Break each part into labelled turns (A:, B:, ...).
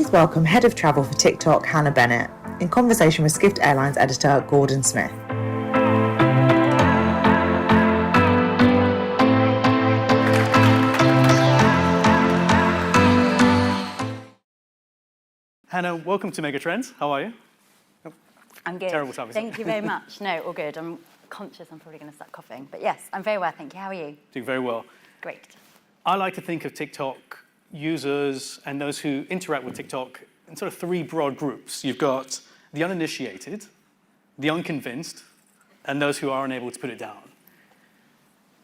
A: please welcome Head of Travel for TikTok, Hannah Bennett, in conversation with Skift Airlines editor Gordon Smith.
B: Hannah, welcome to Megatrends. How are you?
C: I'm good.
B: Terrible time,
C: Thank you very much. No, all good. I'm conscious I'm probably going to start coughing. But yes, I'm very well, thank you. How are you?
B: Doing very well.
C: Great.
B: I like to think of TikTok users and those who interact with TikTok in sort of three broad groups. You've got the uninitiated, the unconvinced, and those who are unable to put it down.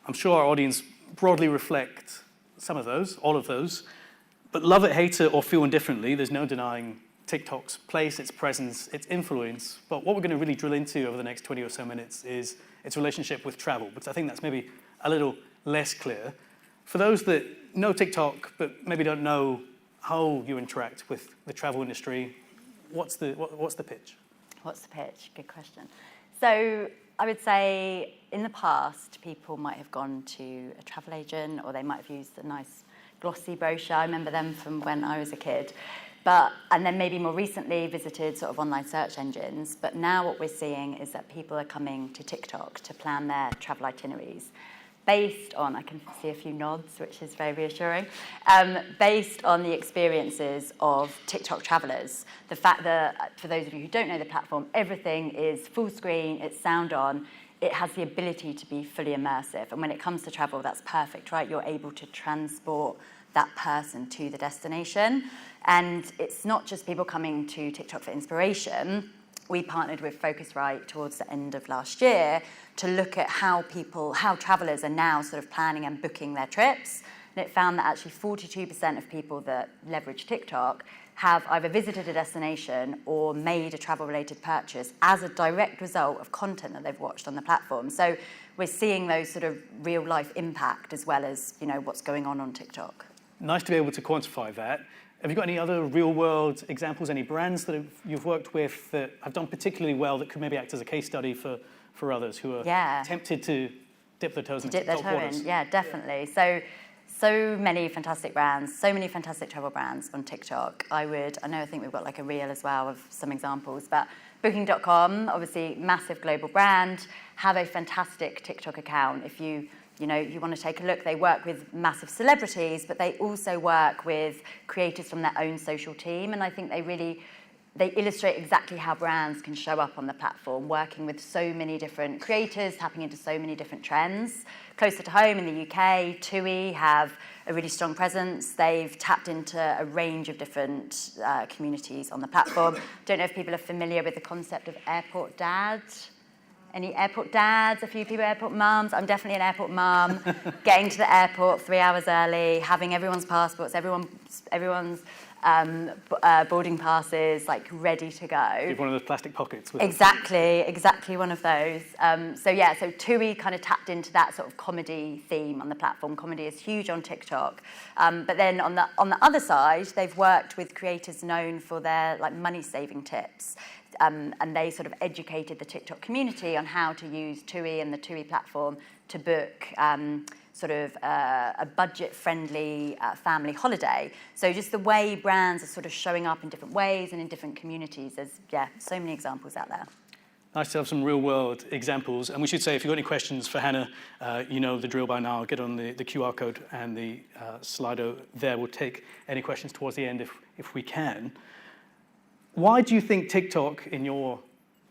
B: I'm sure our audience broadly reflect some of those, all of those. But love it, hate it, or feel indifferently, there's no denying TikTok's place, its presence, its influence. But what we're going to really drill into over the next 20 or so minutes is its relationship with travel, because I think that's maybe a little less clear. For those that know TikTok, but maybe don't know how you interact with the travel industry, what's the pitch?
C: What's the pitch? Good question. So I would say in the past, people might have gone to a travel agent or they might have used a nice glossy brochure. I remember them from when I was a kid. And then maybe more recently visited sort of online search engines. But now what we're seeing is that people are coming to TikTok to plan their travel itineraries based on, I can see a few nods, which is very reassuring, based on the experiences of TikTok travelers. The fact that, for those of you who don't know the platform, everything is full screen, it's sound on, it has the ability to be fully immersive. And when it comes to travel, that's perfect, right? You're able to transport that person to the destination. And it's not just people coming to TikTok for inspiration. We partnered with Focusrite towards the end of last year to look at how travelers are now sort of planning and booking their trips. And it found that actually 42% of people that leverage TikTok have either visited a destination or made a travel-related purchase as a direct result of content that they've watched on the platform. So we're seeing those sort of real-life impact as well as, what's going on TikTok.
B: Nice to be able to quantify that. Have you got any other real-world examples, any brands that you've worked with that have done particularly well that could maybe act as a case study for others who are tempted to dip their toes in TikTok waters?
C: Yeah, definitely. So many fantastic brands, so many fantastic travel brands on TikTok. I think we've got like a reel as well of some examples, but Booking.com, obviously massive global brand, have a fantastic TikTok account. If you want to take a look, they work with massive celebrities, but they also work with creators from their own social team. And I think they illustrate exactly how brands can show up on the platform, working with so many different creators, tapping into so many different trends. Closer to home in the UK, TUI have a really strong presence. They've tapped into a range of different communities on the platform. Don't know if people are familiar with the concept of airport dad. Any airport dads, a few people airport mums? I'm definitely an airport mum. Getting to the airport 3 hours early, having everyone's passports, everyone's boarding passes, like ready to go.
B: You have one of those plastic pockets.
C: Exactly one of those. So TUI kind of tapped into that sort of comedy theme on the platform. Comedy is huge on TikTok. But then on the other side, they've worked with creators known for their like money saving tips. And they sort of educated the TikTok community on how to use TUI and the TUI platform to book a budget-friendly family holiday. So just the way brands are sort of showing up in different ways and in different communities. There's, so many examples out there.
B: Nice to have some real-world examples. And we should say, if you've got any questions for Hannah, you know the drill by now. Get on the QR code and the Slido there. We'll take any questions towards the end if we can. Why do you think TikTok, in your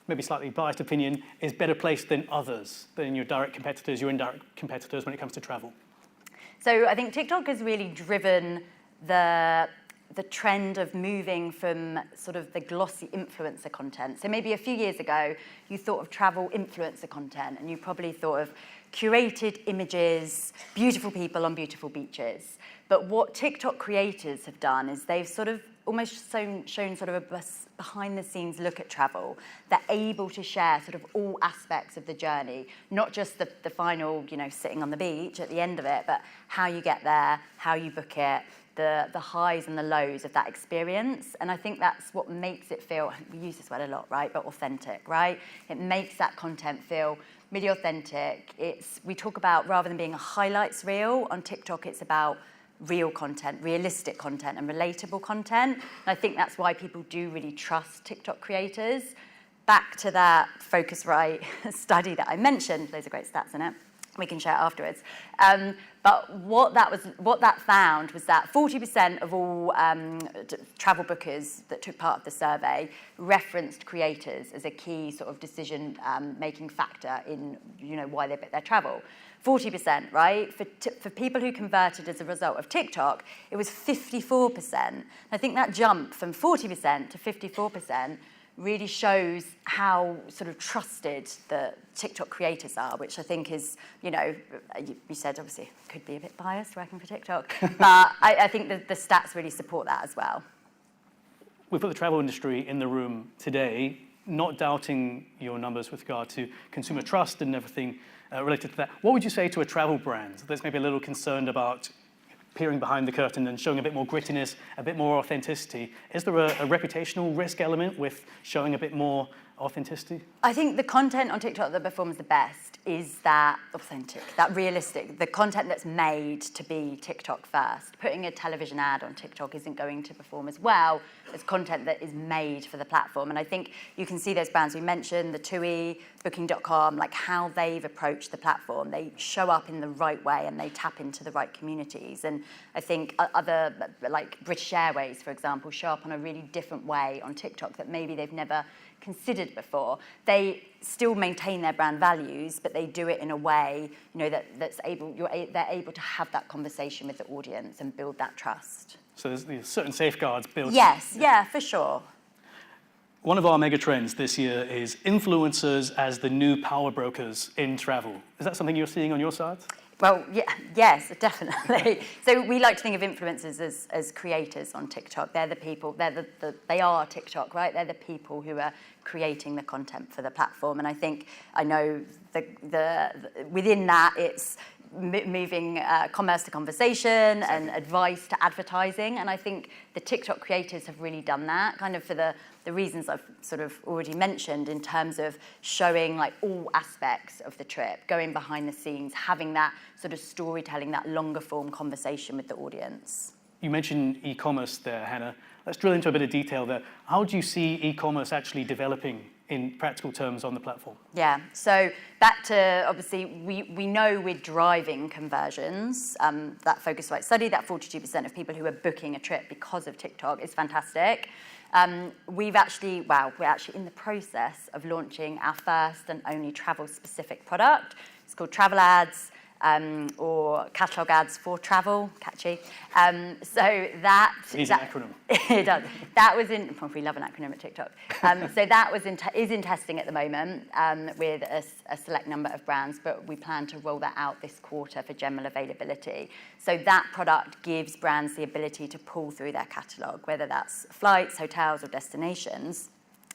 B: maybe slightly biased opinion, is better placed than others, than your direct competitors, your indirect competitors when it comes to travel?
C: So I think TikTok has really driven the trend of moving from sort of the glossy influencer content. So maybe a few years ago, you thought of travel influencer content, and you probably thought of curated images, beautiful people on beautiful beaches. But what TikTok creators have done is they've sort of almost shown sort of a behind-the-scenes look at travel. They're able to share sort of all aspects of the journey, not just the final, sitting on the beach at the end of it, but how you get there, how you book it, the highs and the lows of that experience. And I think that's what makes it feel, we use this word a lot, right, but authentic, right? It makes that content feel really authentic. We talk about, rather than being a highlights reel, on TikTok it's about real content, realistic content, and relatable content. And I think that's why people do really trust TikTok creators. Back to that Focusrite study that I mentioned, those are great stats in it. We can share it afterwards. But what that found was that 40% of all travel bookers that took part of the survey referenced creators as a key sort of decision making factor in why they booked their travel. 40%, right? For people who converted as a result of TikTok, it was 54%. I think that jump from 40% to 54% really shows how sort of trusted the TikTok creators are, which I think is, you said obviously could be a bit biased working for TikTok, but I think the stats really support that as well.
B: We've got the travel industry in the room today, not doubting your numbers with regard to consumer trust and everything related to that. What would you say to a travel brand that's maybe a little concerned about peering behind the curtain and showing a bit more grittiness, a bit more authenticity? Is there a reputational risk element with showing a bit more authenticity?
C: I think the content on TikTok that performs the best is that authentic, that realistic, the content that's made to be TikTok first. Putting a television ad on TikTok isn't going to perform as well as content that is made for the platform. And I think you can see those brands we mentioned, the TUI, Booking.com, like how they've approached the platform. They show up in the right way and they tap into the right communities. And I think other, like British Airways, for example, show up in a really different way on TikTok that maybe they've never considered before. They still maintain their brand values, but they do it in a way, they're able to have that conversation with the audience and build that trust.
B: So there's certain safeguards built.
C: Yes, yeah, for sure.
B: One of our mega trends this year is influencers as the new power brokers in travel. Is that something you're seeing on your side?
C: Well, yes, definitely. So we like to think of influencers as creators on TikTok. They're the people, they are TikTok, right? They're the people who are creating the content for the platform. And I know within that, it's moving commerce to conversation and advice to advertising. And I think the TikTok creators have really done that, kind of for the reasons I've sort of already mentioned, in terms of showing like all aspects of the trip, going behind the scenes, having that sort of storytelling, that longer form conversation with the audience. You mentioned e-commerce there, Hannah. Let's drill into a bit of detail there. How do you see e-commerce actually developing in practical terms on the platform? Yeah, so back to, obviously, we know we're driving conversions. That Focusrite study, that 42% of people who are booking a trip because of TikTok is fantastic. We're actually in the process of launching our first and only travel-specific product. It's called Travel Ads, or Catalogue Ads for Travel, catchy. So that... It's an acronym. It does. That was in... We love an acronym at TikTok. So that is in testing at the moment with a select number of brands, but we plan to roll that out this quarter for general availability. So that product gives brands the ability to pull through their catalogue, whether that's flights, hotels, or destinations.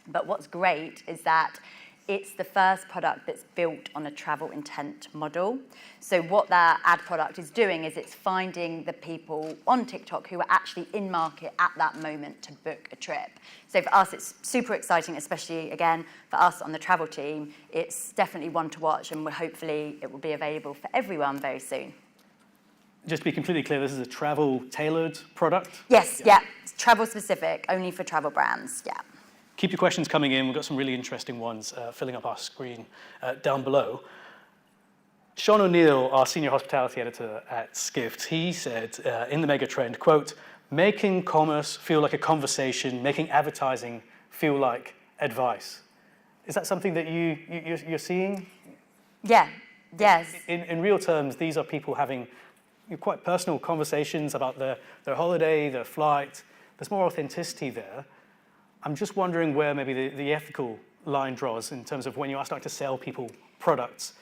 C: But what's great is that it's the first product that's built on a travel intent model. So what that ad product is doing is it's finding the people on TikTok who are actually in market at that moment to book a trip. So for us, it's super exciting, especially, again, for us on the travel team. It's definitely one to watch, and hopefully it will be available for everyone very soon. Just to be completely clear, this is a travel-tailored product? Yes, yeah. It's travel-specific, only for travel brands, yeah. Keep your questions coming in. We've got some really interesting ones filling up our screen down below. Sean O'Neill, our senior hospitality editor at Skift, he said in the Megatrend, quote, making commerce feel like a conversation, making advertising feel like advice. Is that something that you're seeing? Yeah, yes. In real terms, these are people having quite personal conversations about their holiday, their flight. There's more authenticity there. I'm just wondering where maybe the ethical line draws in terms of when you are starting to sell people products.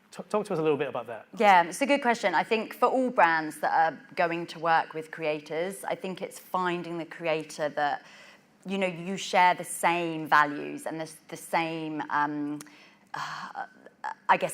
C: Talk to us a little bit about that. Yeah, it's a good question. I think for all brands that are going to work with creators, I think it's finding the creator that, you share the same values and the same,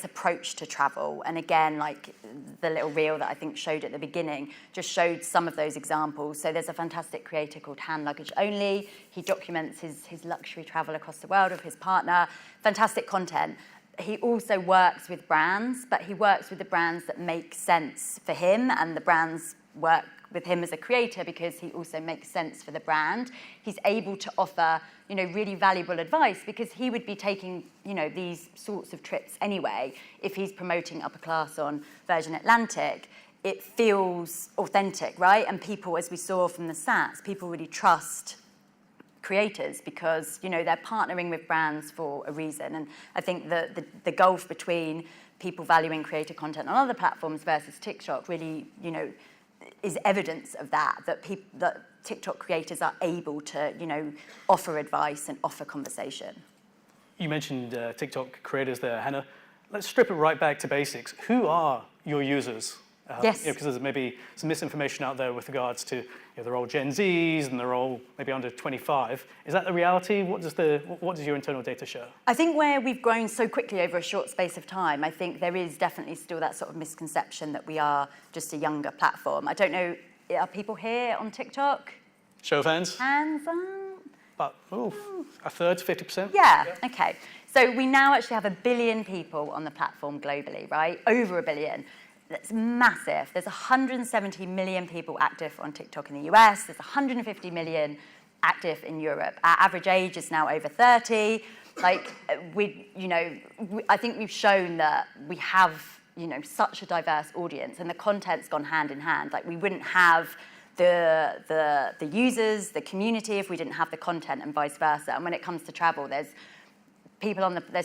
C: approach to travel. And again, like the little reel that I think showed at the beginning, just showed some of those examples. So there's a fantastic creator called Hand Luggage Only. He documents his luxury travel across the world with his partner. Fantastic content. He also works with brands, but he works with the brands that make sense for him, and the brands work with him as a creator because he also makes sense for the brand. He's able to offer, really valuable advice because he would be taking, these sorts of trips anyway. If he's promoting upper class on Virgin Atlantic, it feels authentic, right? And people, as we saw from the stats, people really trust creators because, they're partnering with brands for a reason. And I think the gulf between people valuing creator content on other platforms versus TikTok really, is evidence of that TikTok creators are able to, offer advice and offer conversation.
B: You mentioned TikTok creators there, Hannah. Let's strip it right back to basics. Who are your users?
C: Yes.
B: Because there's maybe some misinformation out there with regards to they're all Gen Zs and they're all maybe under 25. Is that the reality? What does your internal data show?
C: I think where we've grown so quickly over a short space of time, I think there is definitely still that sort of misconception that we are just a younger platform. I don't know, are people here on TikTok?
B: Show of hands?
C: Hands up.
B: But a third to 50%?
C: Yeah, okay. So we now actually have 1 billion people on the platform globally, right? Over 1 billion. That's massive. There's 170 million people active on TikTok in the US. There's 150 million active in Europe. Our average age is now over 30. I think we've shown that we have, such a diverse audience, and the content's gone hand in hand. Like, we wouldn't have the users, the community, if we didn't have the content, and vice versa. And when it comes to travel, there's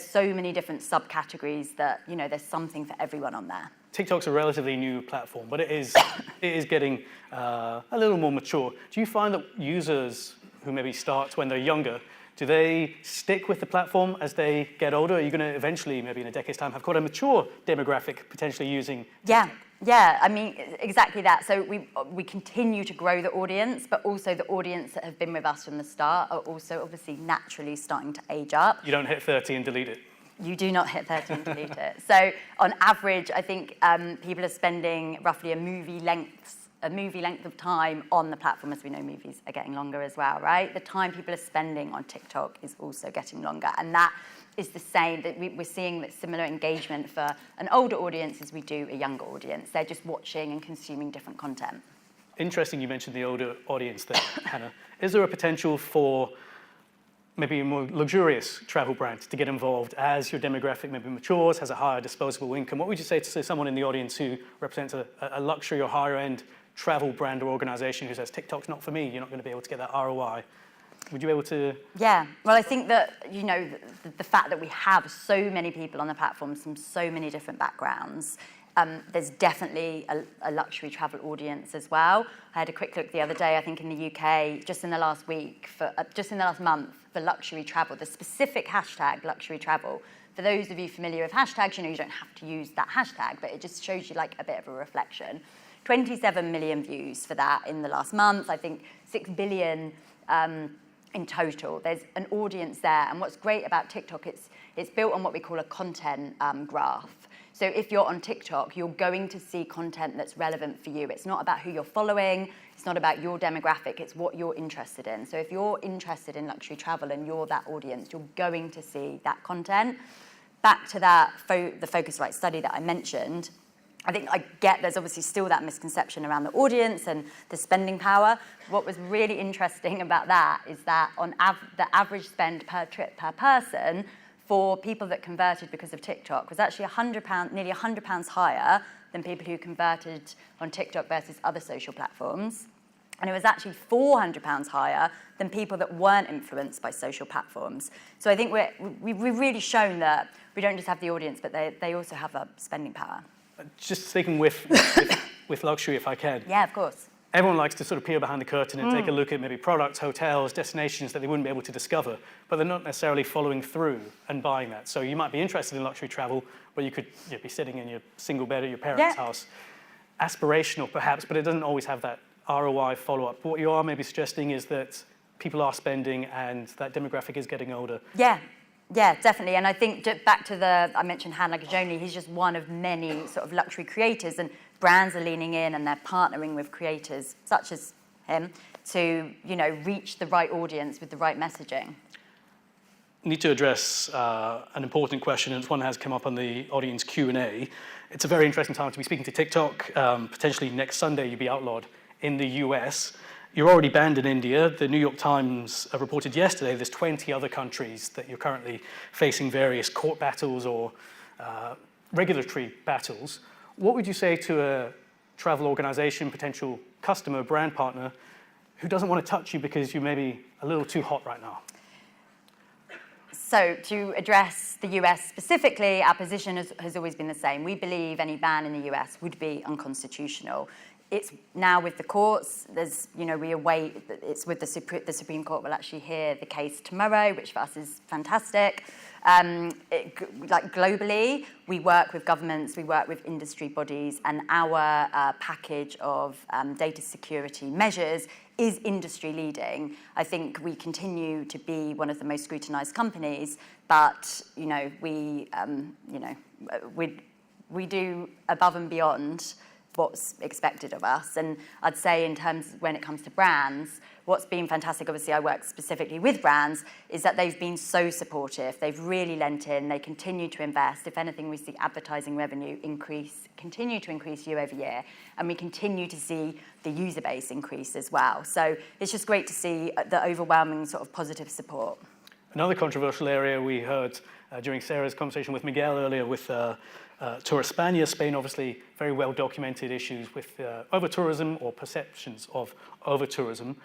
C: so many different subcategories that, there's something for everyone on there.
B: TikTok's a relatively new platform, but it is getting a little more mature. Do you find that users who maybe start when they're younger, do they stick with the platform as they get older? Are you going to eventually, maybe in a decade's time, have quite a mature demographic potentially using TikTok?
C: Yeah, I mean, exactly that. So we continue to grow the audience, but also the audience that have been with us from the start are also obviously naturally starting to age up.
B: You don't hit 30 and delete it.
C: You do not hit 30 and delete it. So on average, I think people are spending roughly a movie length of time on the platform. As we know, movies are getting longer as well, right? The time people are spending on TikTok is also getting longer. And that is the same, that we're seeing that similar engagement for an older audience as we do a younger audience. They're just watching and consuming different content.
B: Interesting you mentioned the older audience there, Hannah. Is there a potential for maybe a more luxurious travel brand to get involved as your demographic maybe matures, has a higher disposable income? What would you say to someone in the audience who represents a luxury or higher end travel brand or organization who says, TikTok's not for me, you're not going to be able to get that ROI? Would you be able to? Yeah,
C: well, I think that, the fact that we have so many people on the platform from so many different backgrounds, there's definitely a luxury travel audience as well. I had a quick look the other day, I think in the UK, just in the last month, for luxury travel, the specific hashtag luxury travel. For those of you familiar with hashtags, you don't have to use that hashtag, but it just shows you like a bit of a reflection. 27 million views for that in the last month. I think 6 billion in total. There's an audience there, and what's great about TikTok, it's built on what we call a content graph. So if you're on TikTok, you're going to see content that's relevant for you. It's not about who you're following, it's not about your demographic, it's what you're interested in. So if you're interested in luxury travel and you're that audience, you're going to see that content. Back to that, the Focusrite study that I mentioned, I think there's obviously still that misconception around the audience and the spending power. What was really interesting about that is that on the average spend per trip per person for people that converted because of TikTok was actually nearly £100 higher than people who converted on TikTok versus other social platforms. And it was actually £400 higher than people that weren't influenced by social platforms. So I think we've really shown that we don't just have the audience, but they also have a spending power.
B: Just sticking with luxury, if I can.
C: Yeah, of course.
B: Everyone likes to sort of peer behind the curtain and take a look at maybe products, hotels, destinations that they wouldn't be able to discover, but they're not necessarily following through and buying that. So you might be interested in luxury travel, but you could be sitting in your single bed at your parents' house. Aspirational, perhaps, but it doesn't always have that ROI follow-up. What you are maybe suggesting is that people are spending and that demographic is getting older.
C: Yeah, definitely. And I think back to I mentioned Hannah Gajoni, he's just one of many sort of luxury creators, and brands are leaning in and they're partnering with creators such as him to, reach the right audience with the right messaging.
B: Need to address an important question, and it's one that has come up on the audience Q&A. It's a very interesting time to be speaking to TikTok. Potentially next Sunday you'll be outlawed in the US. You're already banned in India. The New York Times reported yesterday there's 20 other countries that you're currently facing various court battles or regulatory battles. What would you say to a travel organization, potential customer, brand partner, who doesn't want to touch you because you may be a little too hot right now?
C: So to address the US specifically, our position has always been the same. We believe any ban in the US would be unconstitutional. It's now with the courts. There's, we await. It's with the Supreme Court will actually hear the case tomorrow, which for us is fantastic. Globally, we work with governments, we work with industry bodies, and our package of data security measures is industry leading. I think we continue to be one of the most scrutinized companies, but we do above and beyond what's expected of us. And I'd say in terms when it comes to brands, what's been fantastic, obviously I work specifically with brands, is that they've been so supportive. They've really lent in, they continue to invest. If anything, we see advertising revenue continue to increase year over year, and we continue to see the user base increase as well. So it's just great to see the overwhelming sort of positive support.
B: Another controversial area we heard during Sarah's conversation with Miguel earlier with Tour España, Spain, obviously very well documented issues with overtourism or perceptions of overtourism.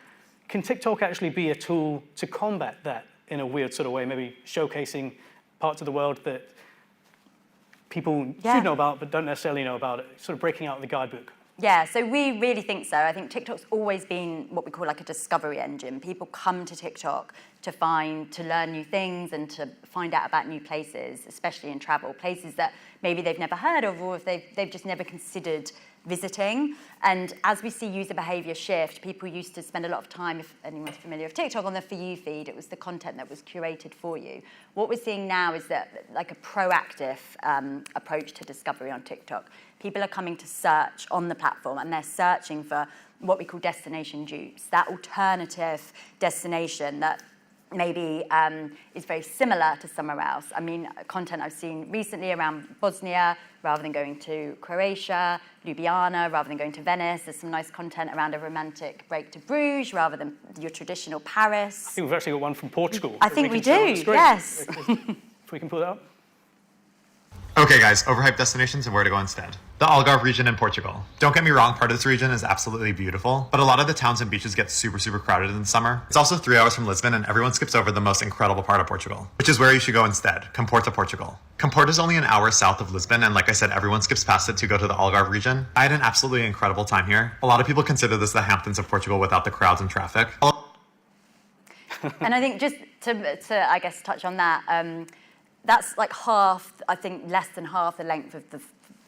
B: Can TikTok actually be a tool to combat that in a weird sort of way, maybe showcasing parts of the world that people should know about but don't necessarily know about, sort of breaking out the guidebook?
C: Yeah, so we really think so. I think TikTok's always been what we call like a discovery engine. People come to TikTok to learn new things and to find out about new places, especially in travel, places that maybe they've never heard of or if they've just never considered visiting. And as we see user behavior shift, people used to spend a lot of time, if anyone's familiar with TikTok, on the For You feed. It was the content that was curated for you. What we're seeing now is that like a proactive approach to discovery on TikTok. People are coming to search on the platform and they're searching for what we call destination dupes, that alternative destination that maybe is very similar to somewhere else. I mean, content I've seen recently around Bosnia, rather than going to Croatia, Ljubljana, rather than going to Venice. There's some nice content around a romantic break to Bruges, rather than your traditional Paris.
B: I think we've actually got one from Portugal.
C: I think we do, yes.
B: If we can pull it up.
D: Okay guys, overhyped destinations and where to go instead. The Algarve region in Portugal. Don't get me wrong, part of this region is absolutely beautiful, but a lot of the towns and beaches get super crowded in the summer. It's also 3 hours from Lisbon and everyone skips over the most incredible part of Portugal, which is where you should go instead, Comporta, Portugal. Comporta is only an hour south of Lisbon, and like I said, everyone skips past it to go to the Algarve region. I had an absolutely incredible time here. A lot of people consider this the Hamptons of Portugal without the crowds and traffic.
C: And I think just to I guess touch on that, that's like half, I think less than half the length of the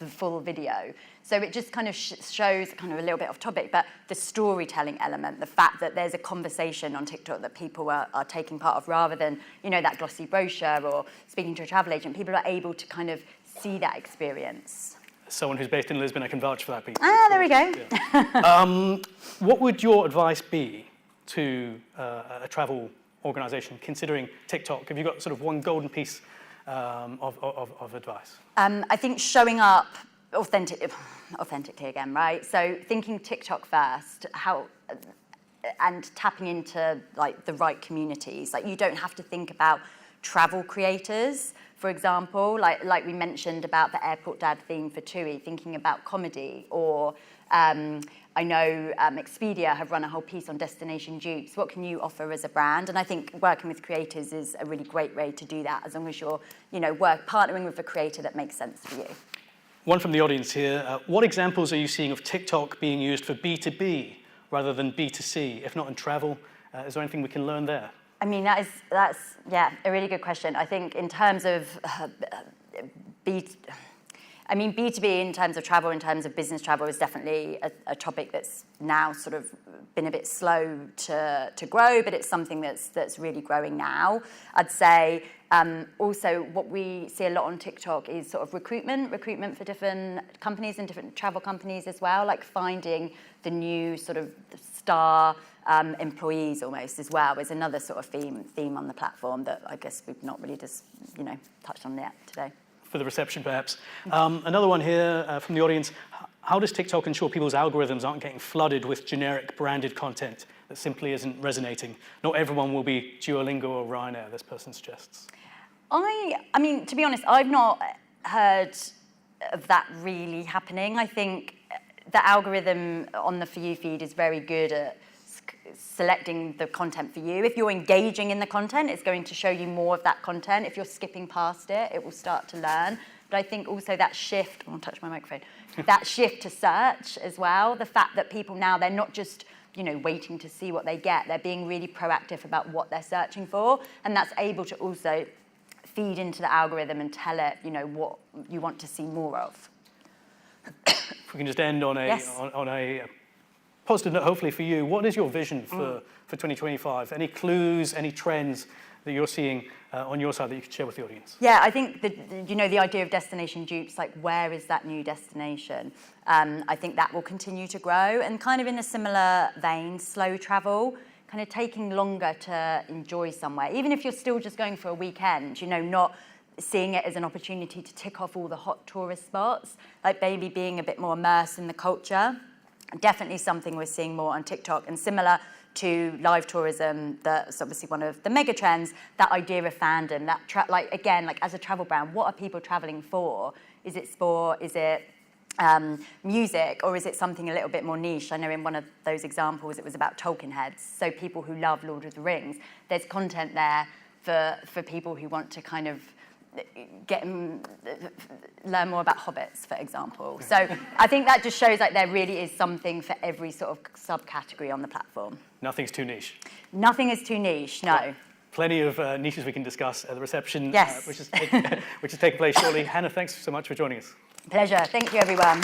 C: full video. So it just kind of shows kind of a little bit off topic, but the storytelling element, the fact that there's a conversation on TikTok that people are taking part of rather than, that glossy brochure or speaking to a travel agent, people are able to kind of see that experience.
B: As someone who's based in Lisbon, I can vouch for that piece.
C: Ah, there we go.
B: Yeah. What would your advice be to a travel organization considering TikTok? Have you got sort of one golden piece of advice?
C: I think showing up authentically again, right? So thinking TikTok first, and tapping into like the right communities. Like you don't have to think about travel creators, for example, like we mentioned about the airport dad theme for TUI, thinking about comedy, or I know Expedia have run a whole piece on destination dupes. What can you offer as a brand? And I think working with creators is a really great way to do that, as long as you're, partnering with a creator that makes sense for you.
B: One from the audience here. What examples are you seeing of TikTok being used for B2B rather than B2C? If not in travel, is there anything we can learn there?
C: I mean, that's a really good question. I think in terms of B2B in terms of travel, in terms of business travel, is definitely a topic that's now sort of been a bit slow to grow, but it's something that's really growing now. I'd say also what we see a lot on TikTok is sort of recruitment for different companies and different travel companies as well, like finding the new sort of star employees almost as well is another sort of theme on the platform that I guess we've not really just touched on yet today.
B: For the reception, perhaps. Another one here from the audience. how does TikTok ensure people's algorithms aren't getting flooded with generic branded content that simply isn't resonating? Not everyone will be Duolingo or Ryanair, this person suggests.
C: I mean, to be honest, I've not heard of that really happening. I think the algorithm on the For You feed is very good at selecting the content for you. If you're engaging in the content, it's going to show you more of that content. If you're skipping past it, it will start to learn. But I think also that shift, I won't touch my microphone, that shift to search as well, the fact that people now, they're not just waiting to see what they get, they're being really proactive about what they're searching for, and that's able to also feed into the algorithm and tell it, what you want to see more of.
B: If we can just end on a,
C: Yes.
B: on a positive note, hopefully for you, what is your vision for 2025? Any clues, any trends that you're seeing on your side that you could share with the audience?
C: Yeah, I think the idea of destination dupes, like where is that new destination? I think that will continue to grow, and kind of in a similar vein, slow travel, kind of taking longer to enjoy somewhere, even if you're still just going for a weekend, not seeing it as an opportunity to tick off all the hot tourist spots, like maybe being a bit more immersed in the culture. Definitely something we're seeing more on TikTok, and similar to live tourism, that's obviously one of the mega trends, that idea of fandom, that as a travel brand, what are people traveling for? Is it sport? Is it music? Or is it something a little bit more niche? I know in one of those examples, it was about Tolkien heads. So people who love Lord of the Rings, there's content there for people who want to kind of learn more about hobbits, for example. So I think that just shows like there really is something for every sort of subcategory on the platform.
B: Nothing's too niche.
C: Nothing is too niche, no.
B: Well, plenty of niches we can discuss at the reception,
C: Yes.
B: which is taking place shortly. Hannah, thanks so much for joining us.
C: Pleasure. Thank you, everyone.